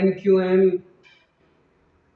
MQM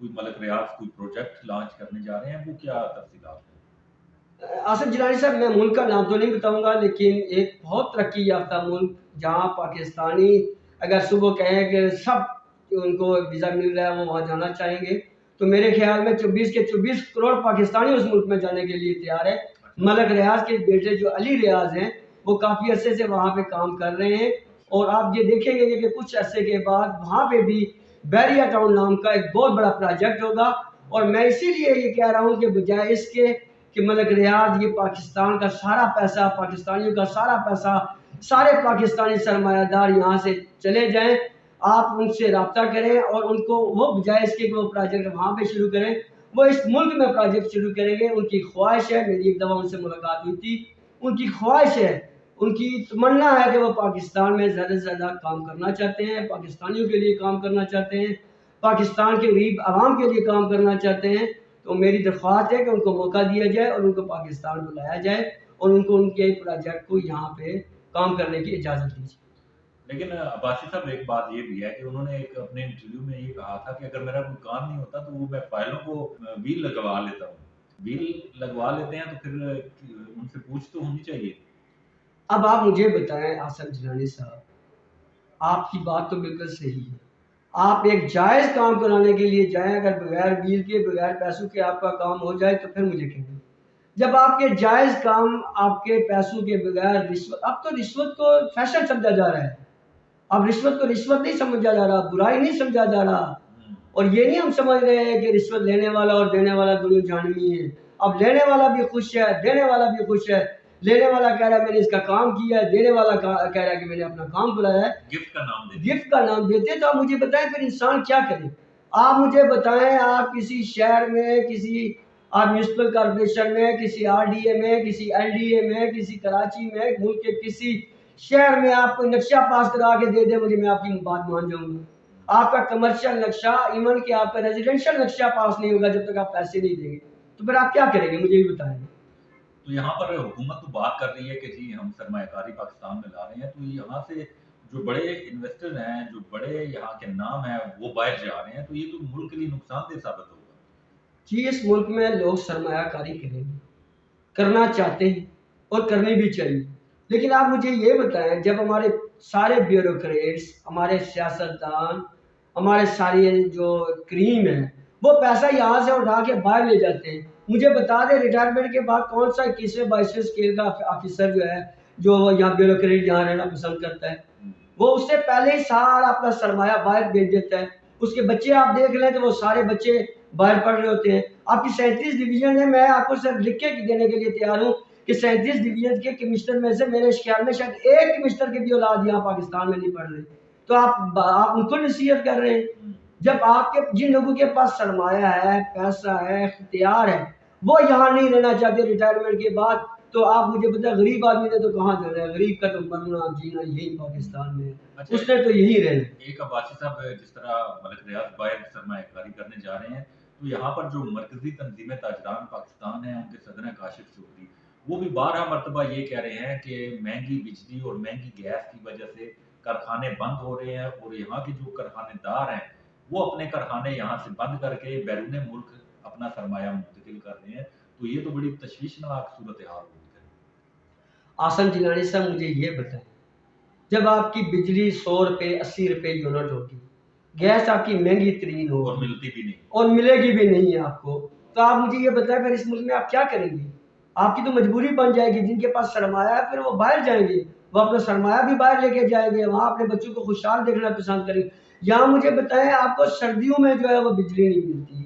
کوئی ملک ریاض کوئی project launch کرنے جا رہے ہیں، وہ کیا تفصیلات ہیں؟ آصف جیلانی صاحب، میں ملک کا نام تو نہیں بتاؤں گا، لیکن ایک بہت ترقی یافتہ ملک جہاں پاکستانی اگر صبح کہیں کہ سب ان کو ویزا مل رہا ہے وہ وہاں جانا چاہیں گے، تو میرے خیال میں 24 کے 24 کروڑ پاکستانی اس ملک میں جانے کے لیے تیار ہے۔ ملک ریاض کے بیٹے جو علی ریاض ہیں وہ کافی عرصے سے وہاں پہ کام کر رہے ہیں، اور آپ یہ دیکھیں گے کہ کچھ عرصے کے بعد وہاں پہ بھی بیریا ٹاؤن نام کا ایک بہت بڑا پروجیکٹ ہوگا۔ اور میں اسی لیے یہ کہہ رہا ہوں کہ بجائے اس کے کہ ملک ریاض یہ پاکستان کا سارا پیسہ، پاکستانیوں کا سارا پیسہ، سارے پاکستانی سرمایہ دار یہاں سے چلے جائیں، آپ ان سے رابطہ کریں اور ان کو وہ بجائے اس کے کہ وہ پروجیکٹ وہاں پہ شروع کریں، وہ اس ملک میں پروجیکٹ شروع کریں گے۔ ان کی خواہش ہے، میری ایک دفعہ ان سے ملاقات ہوئی تھی، ان کی خواہش ہے، ان کی تمنا ہے کہ وہ پاکستان میں زیادہ سے زیادہ کام کرنا چاہتے ہیں، پاکستانیوں کے لیے کام کرنا چاہتے ہیں، پاکستان کے غریب عوام کے لیے کام کرنا چاہتے ہیں۔ تو میری درخواست ہے کہ ان کو موقع دیا جائے اور ان کو پاکستان بلایا جائے اور ان کو ان کے پروجیکٹ کو یہاں پہ کام کرنے کی اجازت دی جائے۔ لیکن عباسی صاحب ایک بات یہ بھی ہے کہ انہوں نے ایک اپنے انٹرویو میں یہ کہا تھا کہ اگر میرا کوئی کام نہیں ہوتا تو وہ میں فائلوں کو ویل لگوا لیتا ہوں، ویل لگوا لیتے ہیں تو پھر ان سے پوچھ تو ہونی چاہیے۔ اب آپ مجھے بتائیں آصف جیلانی صاحب، آپ کی بات تو بالکل صحیح ہے، آپ ایک جائز کام کرانے کے لیے جائیں، اگر بغیر ویل کے بغیر پیسوں کے آپ کا کام ہو جائے تو پھر مجھے کہیں۔ جب آپ کے جائز کام آپ کے پیسوں کے بغیر رشوت، اب تو رشوت کو فیشن سمجھا جا رہا ہے، اب رشوت کو رشوت نہیں سمجھا جا رہا، برائی نہیں سمجھا جا رہا، اور یہ نہیں ہم سمجھ رہے ہیں کہ رشوت لینے والا اور دینے والا دونوں جہنمی ہیں۔ اب لینے والا بھی خوش ہے، دینے والا بھی خوش ہے، لینے والا کہہ رہا ہے میں نے اس کا کام کیا ہے، دینے والا کہہ رہا ہے کہ میں نے اپنا کام بلایا ہے، گفٹ کا نام دیتے گفٹ کا نام دیتے۔ تو آپ مجھے بتائیں پھر انسان کیا کرے؟ آپ مجھے بتائیں، آپ کسی شہر میں، کسی آپ میونسپل کارپوریشن میں، کسی آر ڈی اے میں، کسی ایل ڈی اے میں، کسی کراچی میں، ملک کے کسی شہر میں آپ کو نقشہ پاس کرا کے دے دیں مجھے، میں آپ کی بات مان جاؤں گا۔ آپ کا کمرشل نقشہ، ایون کہ آپ کا ریزیڈینشل نقشہ پاس نہیں ہوگا جب تک آپ پیسے نہیں دیں گے، تو پھر آپ کیا کریں گے مجھے بھی بتائیں۔ تو یہاں پر حکومت تو بات کر رہی ہے کہ جی ہم سرمایہ کاری پاکستان میں لا رہے ہیں، تو یہاں سے جو بڑے انویسٹر ہیں، جو بڑے یہاں کے نام ہیں وہ باہر جا رہے ہیں، تو یہ تو ملک کے لیے نقصان دہ ثابت ہوگا۔ جی، اس ملک میں لوگ سرمایہ کاری کریں گے، کرنا چاہتے ہیں اور کرنی بھی چاہیے، لیکن آپ مجھے یہ بتائیں جب ہمارے سارے بیوروکریٹس، ہمارے سیاستدان، ہمارے سارے جو کریم ہیں وہ پیسہ یہاں سے اٹھا کے باہر لے جاتے ہیں، مجھے بتا دیں ریٹائرمنٹ کے بعد کون سا 21ویں 22ویں اسکیل کا آفیسر جو ہے جو یہاں بیوروکریٹ یہاں رہنا پسند کرتا ہے، وہ اس سے پہلے ہی سارا اپنا سرمایہ باہر بھیج دیتا ہے۔ اس کے بچے آپ دیکھ لیں تو وہ سارے بچے باہر پڑھ رہے ہوتے ہیں۔ آپ کی 37 ڈویژن ہے، میں آپ کو صرف لکھ کے دینے کے لیے تیار ہوں کہ 37 ڈویژن کے کمشنر میں سے میرے خیال میں شاید ایک کمشنر کی بھی اولاد یہاں پاکستان میں نہیں پڑھ رہی، تو آپ ان کو نصیحت کر رہے ہیں۔ جب آپ کے جن لوگوں کے پاس سرمایہ ہے، پیسہ ہے، اختیار ہے، وہ یہاں نہیں رہنا چاہتے ریٹائرمنٹ کے بعد، تو آپ مجھے بتائیں غریب آدمی نے تو کہاں جانا ہے؟ غریب کا تو مرنا جینا یہی پاکستان میں ہے، اس نے تو یہی رہنا ہے۔ ایک عباسی صاحب جس طرح ملک ریاض باہر سرمایہ کاری کرنے جا رہے ہیں، تو یہاں پر جو مرکزی تنظیم تاجران پاکستان ہیں، ان کے صدر ہیں کاشف چودھری، وہ بھی 12 مرتبہ یہ کہہ رہے ہیں کہ مہنگی بجلی اور مہنگی گیس کی وجہ سے کارخانے بند ہو رہے ہیں، اور یہاں کے جو کارخانے دار ہیں وہ اپنے کارخانے یہاں سے بند کر کے بیرون ملک اپنا سرمایہ منتقل کر رہے ہیں، تو یہ تو بڑی تشویشناک صورتحال ہوئی ہے۔ آصف جیلانی صاحب مجھے یہ بتائیں، جب آپ کی بجلی 100 روپے 80 روپے یونٹ ہوگی، گیس آپ کی مہنگی ترین اور ہوگی ملتی بھی نہیں، اور ملے گی بھی نہیں ہے آپ کو، تو آپ مجھے یہ بتائیں پھر اس ملک میں آپ کیا کریں گے؟ آپ کی تو مجبوری بن جائے گی، جن کے پاس سرمایہ ہے پھر وہ باہر جائیں گے، وہ اپنا سرمایہ بھی باہر لے کے جائیں گے، وہاں اپنے بچوں کو خوشحال دیکھنا پسند کریں گے۔ یہاں مجھے بتائیں آپ کو سردیوں میں جو ہے وہ بجلی نہیں ملتی،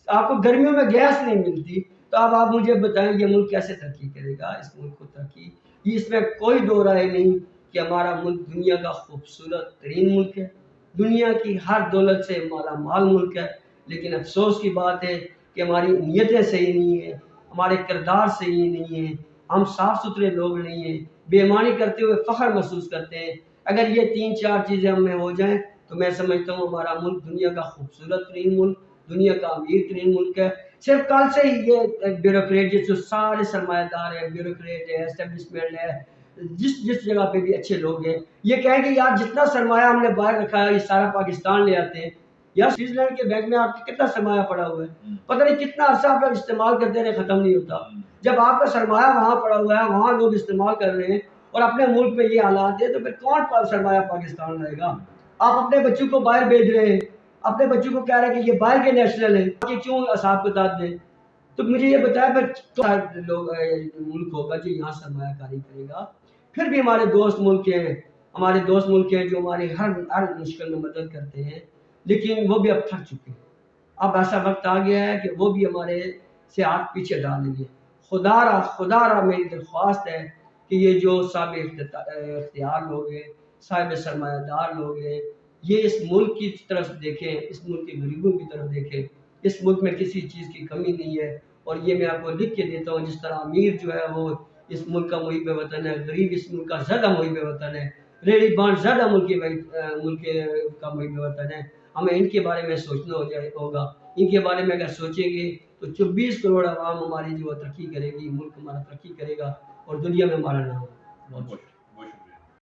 آپ کو گرمیوں میں گیس نہیں ملتی، تو اب آپ مجھے بتائیں یہ ملک کیسے ترقی کرے گا؟ اس ملک کو ترقی، اس میں کوئی دو رائے نہیں کہ ہمارا ملک دنیا کا خوبصورت ترین ملک ہے، دنیا کی ہر دولت سے مالا مال ملک ہے، لیکن افسوس کی بات ہے کہ ہماری نیتیں صحیح نہیں ہیں، ہمارے کردار صحیح نہیں ہیں، ہم صاف ستھرے لوگ نہیں ہیں، بے ایمانی کرتے ہوئے فخر محسوس کرتے ہیں۔ اگر یہ 3-4 چیزیں ہم میں ہو جائیں تو میں سمجھتا ہوں ہمارا ملک دنیا کا خوبصورت ترین ملک، دنیا کا امیر ترین ملک ہے۔ صرف کل سے ہی یہ بیوروکریٹ جو سارے سرمایہ دار ہیں، بیوروکریٹ ہے، اسٹیبلشمنٹ ہے، جس جگہ پہ بھی اچھے لوگ ہیں، یہ کہیں کہ یار جتنا سرمایہ ہم نے باہر رکھا ہے یہ سارا پاکستان لے آتے ہیں، یا سوئٹزرلینڈ کے بینک میں آپ کا کتنا سرمایہ پڑا ہوا ہے، پتہ نہیں کتنا عرصہ آپ لوگ استعمال کرتے رہے، ختم نہیں ہوتا. جب آپ کا سرمایہ وہاں پڑا ہوا ہے، وہاں لوگ استعمال کر رہے ہیں اور اپنے ملک میں یہ حالات ہیں، تو پھر کون سرمایہ پاکستان لائے گا؟ آپ اپنے بچوں کو باہر بھیج رہے ہیں، اپنے بچوں کو کہہ رہے ہیں کہ یہ باہر کے نیشنل ہیں، کہ کیوں حساب کتاب دیں؟ تو مجھے یہ بتایا پھر لوگ ملک ہوگا جو یہاں سرمایہ کاری کرے گا. پھر بھی ہمارے دوست ملک ہیں، ہمارے دوست ملک ہیں جو ہماری ہر مشکل میں مدد کرتے ہیں، لیکن وہ بھی اب تھک چکے ہیں. اب ایسا وقت آ گیا ہے کہ وہ بھی ہمارے سے ہاتھ پیچھے ڈالیں گے. خدا را میری درخواست ہے کہ یہ جو صاحب اختیار لوگ ہیں، صاحب سرمایہ دار لوگ ہیں، یہ اس ملک کی طرف دیکھیں، اس ملک کے غریبوں کی طرف دیکھیں. اس ملک میں کسی چیز کی کمی نہیں ہے. اور یہ میں آپ کو لکھ کے دیتا ہوں، جس طرح امیر جو ہے وہ اس ملک کا محب وطن ہے، غریب اس ملک کا زیادہ محب وطن ہے، ریڈی بانڈ زیادہ ملک کا محب وطن ہے. ہمیں ان کے بارے میں سوچنا ہوگا. ان کے بارے میں اگر سوچیں گے تو 24 کروڑ عوام ہماری جو ترقی کرے گی، ملک ہمارا ترقی کرے گا اور دنیا میں ہمارا نام ہوگا.